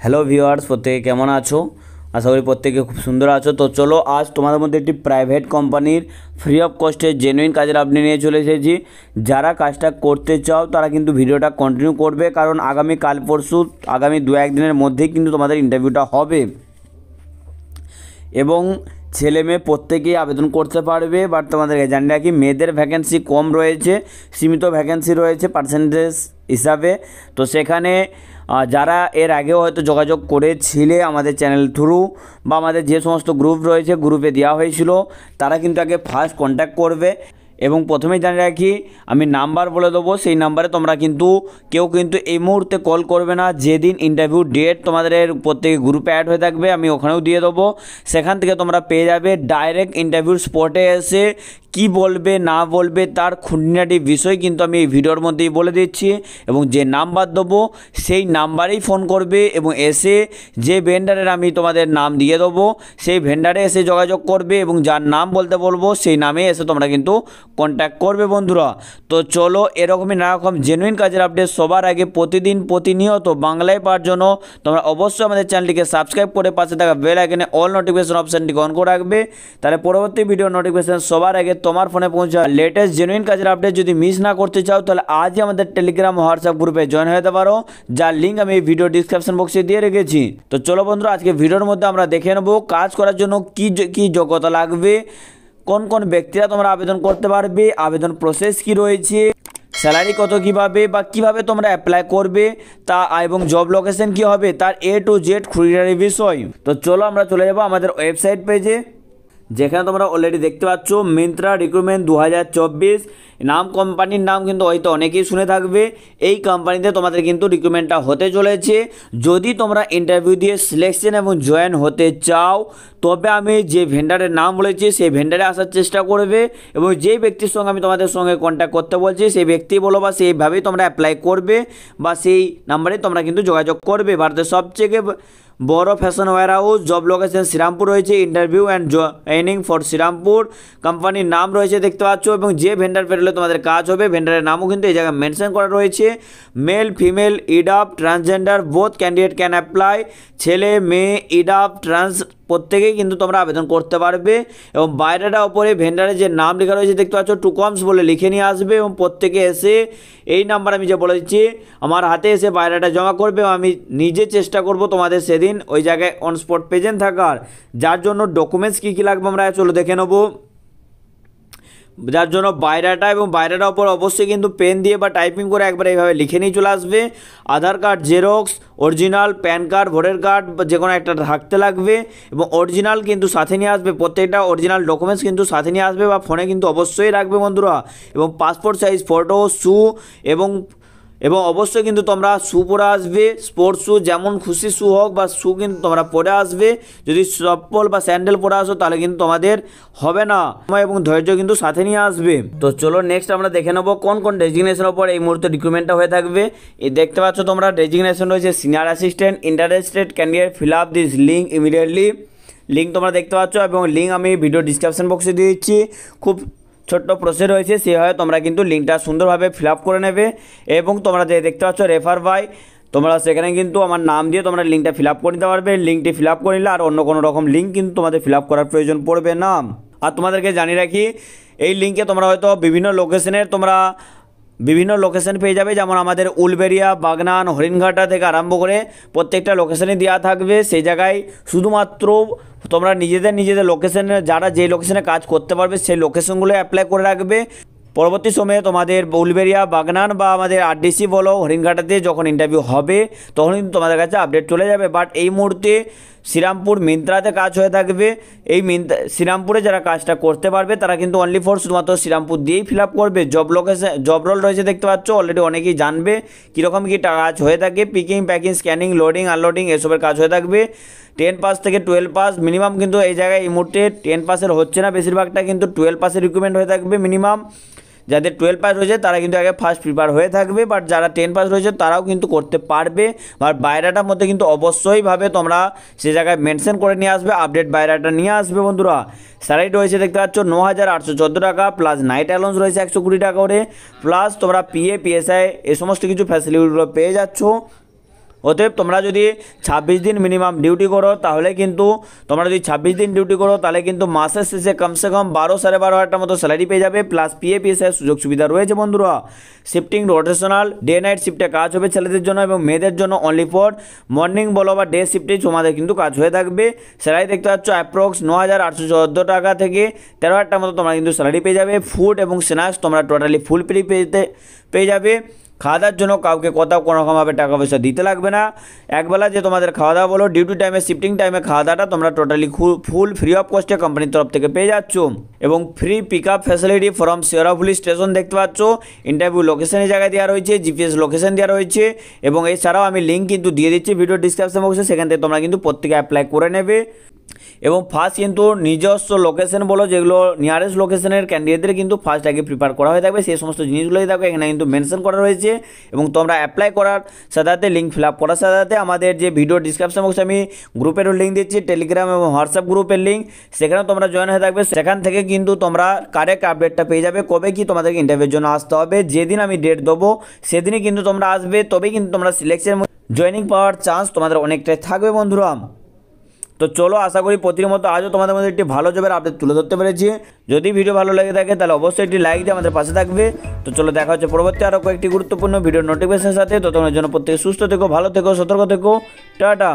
Hello viewers, প্রত্যেকে কেমন আছো? আশা করি প্রত্যেকে খুব সুন্দর আছো। তো চলো আজ তোমাদের মধ্যে একটি প্রাইভেট কোম্পানির ফ্রি অফ কস্টে জেনুইন কাজের আপডেট নিয়ে চলে এসেছি। যারা কাজটা করতে চাও তারা কিন্তু ভিডিওটা কন্টিনিউ করবে, কারণ আগামী কাল পরশু আগামী 2-1 দিনের মধ্যেই কিন্তু তোমাদের ইন্টারভিউটা হবে এবং ছেলে মেয়ে প্রত্যেকেই আবেদন করতে পারবে। বাট তোমাদেরকে জানি রাখি, মেয়েদের ভ্যাকেন্সি কম রয়েছে, সীমিত ভ্যাকেন্সি রয়েছে পার্সেন্টেজ হিসাবে। তো সেখানে যারা এর আগেও হয়তো যোগাযোগ করেছিলে আমাদের চ্যানেল থ্রু বা আমাদের যে সমস্ত গ্রুপ রয়েছে গ্রুপে দেওয়া হয়েছিল, তারা কিন্তু আগে ফার্স্ট কন্ট্যাক্ট করবে। এবং প্রথমেই জানিয়ে রাখি, আমি নাম্বার বলে দেবো, সেই নাম্বারে তোমরা কিন্তু কেউ কিন্তু এই মুহূর্তে কল করবে না। যেদিন ইন্টারভিউ ডেট তোমাদের প্রত্যেকে গ্রুপে অ্যাড হয়ে থাকবে, আমি ওখানেও দিয়ে দেবো। সেখান থেকে তোমরা পেয়ে যাবে ডাইরেক্ট ইন্টারভিউর স্পটে এসে কি বলবে না বলবে তার খুঁটিনাটি বিষয় কিন্তু আমি এই ভিডিওর মধ্যেই বলে দিচ্ছি। এবং যে নাম্বার দেবো সেই নাম্বারেই ফোন করবে এবং এসে যে ভেন্ডারের আমি তোমাদের নাম দিয়ে দেবো সেই ভেন্ডারে এসে যোগাযোগ করবে এবং যার নাম বলতে বলবো সেই নামে এসে তোমরা কিন্তু কন্ট্যাক্ট করবে বন্ধুরা। তো চলো, এরকমই নানারকম জেনুইন কাজের আপডেট সবার আগে প্রতিদিন প্রতিনিয়ত বাংলায় পাওয়ার জন্য তোমরা অবশ্যই আমাদের চ্যানেলটিকে সাবস্ক্রাইব করে পাশে থাকা বেল আইকনে অল নোটিফিকেশন অপশানটিকে অন করে রাখবে। তাহলে পরবর্তী ভিডিও নোটিফিকেশন সবার আগে তোমার ফোনে পৌঁছায়। লেটেস্ট জেনুইন কাজের আপডেট যদি মিস না করতে চাও তাহলে আজই আমাদের টেলিগ্রাম হোয়াটসঅ্যাপ গ্রুপে জয়েন হয়ে যেতে পারো, যার লিঙ্ক আমি এই ভিডিও ডিসক্রিপশন বক্সে দিয়ে রেখেছি। তো চলো বন্ধুরা, আজকে ভিডিওর মধ্যে আমরা দেখে নেবো কাজ করার জন্য কি যোগ্যতা লাগবে, কোন কোন ব্যক্তিরা তোমরা আবেদন করতে পারবে, আবেদন প্রসেস কি রয়েছে, স্যালারি কত কীভাবে বা কিভাবে তোমরা অ্যাপ্লাই করবে তা, এবং জব লোকেশন কি হবে তার A to Z খুঁটিনাটি বিষয়। তো চলো আমরা চলে যাবো আমাদের ওয়েবসাইট পেজে, যেখানে তোমরা অলরেডি দেখতে পাচ্ছ মিন্ত্রা রিক্রুটমেন্ট 2024 নাম। কোম্পানির নাম কিন্তু হয়তো অনেকেই শুনে থাকবে। এই কোম্পানিতে তোমাদের কিন্তু রিক্রুটমেন্টটা হতে চলেছে। যদি তোমরা ইন্টারভিউ দিয়ে সিলেকশন এবং জয়েন হতে চাও তবে আমি যে ভেন্ডারের নাম বলেছি সেই ভেন্ডারে আসার চেষ্টা করবে এবং যেই ব্যক্তির সঙ্গে আমি তোমাদের সঙ্গে কন্ট্যাক্ট করতে বলছি সেই ব্যক্তি বলো বা সেইভাবেই তোমরা অ্যাপ্লাই করবে বা সেই নাম্বারে তোমরা কিন্তু যোগাযোগ করবে। ভারতের সবচেয়ে বড় fashion wear house, job location Shrirampur রয়েছে, interview and joining for Shrirampur. কোম্পানির নাম রয়েছে দেখতে পাচ্ছ এবং যে ভেন্ডার পেরোলে তোমাদের কাজ হবে ভেন্ডারের নামও কিন্তু এই জায়গায় মেনশন করা রয়েছে। মেল ফিমেল ইডাপ transgender both candidate can apply. ছেলে মেয়ে ইডাপ ট্রান্স প্রত্যেকেই কিন্তু তোমরা আবেদন করতে পারবে। এবং বাইরেটা ওপরে ভেন্ডারে যে নাম লেখা রয়েছে দেখতে পাচ্ছ টুকমস বলে লিখে নিয়ে আসবে এবং প্রত্যেকে এসে এই নাম্বার আমি যে বলে দিচ্ছি আমার হাতে এসে বাইরেটা জমা করবে। আমি নিজে চেষ্টা করব তোমাদের সেদিন ওই জায়গায় অন স্পট প্রেজেন্ট থাকার। যার জন্য ডকুমেন্টস কী কী লাগবে আমরা চলো দেখে নেবো। যার জন্য বাইরেটা এবং বাইরেটার ওপর অবশ্যই কিন্তু পেন দিয়ে বা টাইপিং করে একবার এইভাবে লিখে নিয়ে চলে আসবে। Aadhaar card xerox, original, pan card, voter card যে কোনো একটা থাকতে লাগবে এবং অরিজিনাল কিন্তু সাথে নিয়ে আসবে। প্রত্যেকটা অরিজিনাল ডকুমেন্টস কিন্তু সাথে নিয়ে আসবে বা ফোনে কিন্তু অবশ্যই রাখবে বন্ধুরা। এবং পাসপোর্ট সাইজ ফটো, শু এবং অবশ্যই কিন্তু তোমরা শু পরে আসবে। স্পোর্টস শু, যেমন খুশি শু হোক বা শু কিন্তু তোমরা পরে আসবে। যদি চপ্পল বা স্যান্ডেল পরে আসো তাহলে কিন্তু তোমাদের হবে না। সময় এবং ধৈর্য কিন্তু সাথে নিয়ে আসবে। তো চলো নেক্সট আমরা দেখে নেবো কোন কোন ডেজিগনেশনের উপর এই মুহূর্তে রিক্রুটমেন্টটা হয়ে থাকবে। এই দেখতে পাচ্ছ তোমরা ডেজিগনেশন রয়েছে senior assistant. Interested candidate fill up this link immediately. Link তোমরা দেখতে পাচ্ছ এবং লিঙ্ক আমি ভিডিও ডিসক্রিপশন বক্সে দিয়ে দিচ্ছি। খুব ছোট্ট প্রসেস রয়েছে, সেভাবে তোমরা কিন্তু লিঙ্কটা সুন্দরভাবে ফিল আপ করে নেবে। এবং তোমরা যে দেখতে পাচ্ছ রেফার বাই, তোমরা সেখানে কিন্তু আমার নাম দিয়ে তোমরা লিঙ্কটা ফিল আপ করে নিতে পারবে। লিঙ্কটি ফিল আপ করে নিলে আর অন্য কোনো রকম লিঙ্ক কিন্তু তোমাদের ফিল আপ করার প্রয়োজন পড়বে না। আর তোমাদেরকে জানিয়ে রাখি, এই লিঙ্কে তোমরা হয়তো বিভিন্ন লোকেশন পেয়ে যাবে, যেমন আমাদের উলবেড়িয়া, বাগনান, হরিণঘাটা থেকে আরম্ভ করে প্রত্যেকটা লোকেশনে দেওয়া থাকবে। সেই জায়গায় শুধুমাত্র তোমরা নিজেদের লোকেশনে, যারা যে লোকেশনে কাজ করতে পারবে সেই লোকেশনগুলো অ্যাপ্লাই করে রাখবে। পরবর্তী সময়ে তোমাদের উলবেড়িয়া, বাগনান বা আমাদের RDC বলো, হরিণঘাটাতে যখন ইন্টারভিউ হবে তখন কিন্তু তোমাদের কাছে আপডেট চলে যাবে। বাট এই মুহূর্তে শ্রীরামপুর মিন্ত্রাতে কাজ হয়ে থাকবে। এই শ্রীরামপুরে যারা কাজটা করতে পারবে তারা কিন্তু অনলি ফর শুধুমাত্র শ্রীরামপুর দিয়েই ফিল আপ করবে। জব লোকেশন, জব রোল রয়েছে দেখতে পাচ্ছ, অলরেডি অনেকেই জানবে কীরকম কী কাজ হয়ে থাকে। Picking, packing, scanning, loading, unloading এসবের কাজ হয়ে থাকবে। 10 পাস থেকে 12 পাস মিনিমাম কিন্তু এই জায়গায় এই মুহূর্তে 10 পাসের হচ্ছে না, বেশিরভাগটা কিন্তু 12 পাসের রিক্রুটমেন্ট হয়ে থাকবে মিনিমাম। যাদের 12 পাস রয়েছে তারা কিন্তু আগে ফার্স্ট প্রিপার হয়ে থাকবে, বাট যারা 10 পাস রয়েছে তারাও কিন্তু করতে পারবে। আর বাইরেটার মধ্যে কিন্তু অবশ্যইভাবে তোমরা সে জায়গায় মেনশন করে নিয়ে আসবে, আপডেট বাইরেটা নিয়ে আসবে বন্ধুরা। স্যালারি রয়েছে দেখতে পাচ্ছ 9,814 টাকা, প্লাস নাইট অ্যালাউন্স রয়েছে 120 টাকা করে, প্লাস তোমরা PA PSI এ সমস্ত কিছু ফ্যাসিলিটিগুলো পেয়ে যাচ্ছ। অতএব তোমরা যদি 26 দিন মিনিমাম ডিউটি করো তাহলে কিন্তু তোমরা যদি 26 দিন ডিউটি করো তাহলে কিন্তু মাসের শেষে কমসে কম 12-12,500 মতো স্যালারি পেয়ে যাবে, প্লাস পিএফএসের সুযোগ সুবিধা রয়েছে বন্ধুরা। শিফটিং রোটেশনাল ডে নাইট শিফটে কাজ হবে ছেলেদের জন্য এবং মেয়েদের জন্য অনলি ফর মর্নিং বলো বা ডে শিফটেই তোমাদের কিন্তু কাজ হয়ে থাকবে। স্যালারি দেখতে পাচ্ছ অ্যাপ্রক্স 9,814 টাকা থেকে 13,000 মতো তোমরা কিন্তু স্যালারি পেয়ে যাবে। ফুড এবং স্ন্যাক্স তোমরা টোটালি ফুল ফ্রি পেয়ে যাবে। খাওয়া দাওয়ার জন্য কাউকে কোথাও কোনোরকমভাবে টাকা পয়সা দিতে লাগবে না। একবেলা যে তোমাদের খাওয়া দাওয়া বলো ডিউটি টাইমে শিফটিং টাইমে খাওয়া দাওয়াটা তোমরা টোটালি ফুল ফ্রি অফ কস্টে কোম্পানির তরফ থেকে পেয়ে যাচ্ছ। এবং free pick up facility from Sheoraphuli station দেখতে পাচ্ছ। ইন্টারভিউ লোকেশনের জায়গায় দেওয়া রয়েছে, জিপিএস লোকেশন দেওয়া রয়েছে এবং এছাড়াও আমি লিঙ্ক কিন্তু দিয়ে দিচ্ছি ভিডিও ডিসক্রিপশন বক্সে, সেখান থেকে তোমরা কিন্তু প্রত্যেকে অ্যাপ্লাই করে নেবে। এবং ফার্স্ট কিন্তু নিজস্ব লোকেশন বলো যেগুলো নিয়ারেস্ট লোকেশনের ক্যান্ডিডেটদের কিন্তু ফার্স্ট আগে প্রিপেয়ার করা হয়ে থাকবে, সেই সমস্ত জিনিসগুলোই দেখো এখানে কিন্তু মেনশন করা রয়েছে। এবং তোমরা অ্যাপ্লাই করার সাথে সাথে লিঙ্ক ফিল আপ করার সাথে সাথে আমাদের যে ভিডিও ডিসক্রিপশন বক্সে আমি গ্রুপেরও লিঙ্ক দিচ্ছি, টেলিগ্রাম এবং হোয়াটসঅ্যাপ গ্রুপের লিঙ্ক, সেখানেও তোমরা জয়েন হয়ে থাকবে। সেখান থেকে কিন্তু তোমরা কারেক্ট আপডেটটা পেয়ে যাবে কবে কি তোমাদেরকে ইন্টারভিউর জন্য আসতে হবে। যেদিন আমি ডেট দেবো সেদিনই কিন্তু তোমরা আসবে, তবেই কিন্তু তোমরা সিলেকশন জয়েনিং পাওয়ার চান্স তোমাদের অনেকটাই থাকবে বন্ধুরা। তো চলো, আশা করি প্রতির মতো আজও তোমাদের মধ্যে একটি ভালো জবের আপডেট তুলে ধরতে পেরেছি। যদি ভিডিও ভালো লেগে থাকে তাহলে অবশ্যই একটি লাইক দিয়ে আমাদের পাশে থাকবে। তো চলো, দেখা হচ্ছে পরবর্তী আরও কয়েকটি গুরুত্বপূর্ণ ভিডিও নোটিফিকেশনের সাথে। তো তোমাদের জন্য প্রত্যেকে সুস্থ থেকো, ভালো থেকো, সতর্ক থেকো, টাটা।